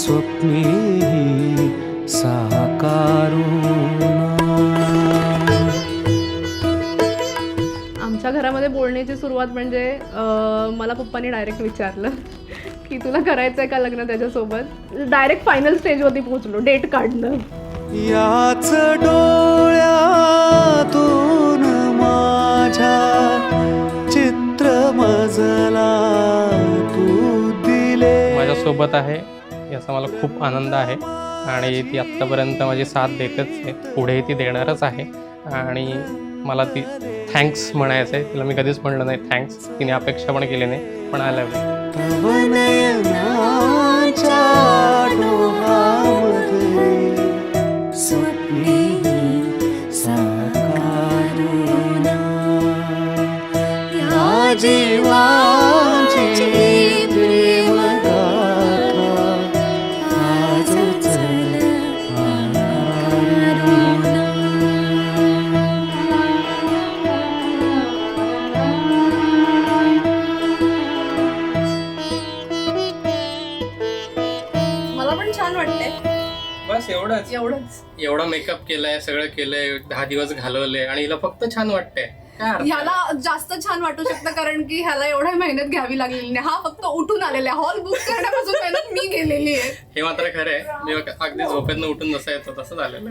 स्वप्नेही साकारुना. आमच्या घरामध्ये बोलण्याची सुरुवात म्हणजे मला पप्पांनी डायरेक्ट विचारलं की तुला करायचं आहे का लग्न त्याच्यासोबत. डायरेक्ट फायनल स्टेजवरती पोहोचलो, डेट काढणं. याच डोळ्यातून माझ्या चित्र मजला तू दिले. माझ्यासोबत आहे याचा मला खूप आनंद आहे आणि ती आत्तापर्यंत माझी साथ देतच आहे, पुढेही ती देणारच आहे. आणि मला ती थँक्स म्हणायचं आहे. तिला मी कधीच म्हणलं नाही थँक्स, तिने अपेक्षा पण केली नाही, पण आय लव्ह यू. तव नयनाच्या डोहामध्ये स्वप्नेही साकारुना. या जीवाची प्रेमगाथा आज चल आकारुना. मला पण छान वाटतंय. बस एवढंच. एवढा मेकअप केलाय, सगळं केलंय, 10 दिवस घालवले आणि हिला फक्त छान वाटतंय. काय अर्थ? ह्याला जास्त छान वाटू शकतं कारण की ह्याला एवढी मेहनत घ्यावी लागलेली नाही. हा फक्त उठून आलेला आहे. हॉल बुक करण्यापासून मेहनत मी गेलेली आहे. हे मात्र खरं आहे. मी अगदी झोपेतनं उठून जसं येतो तसं झालेलं आहे.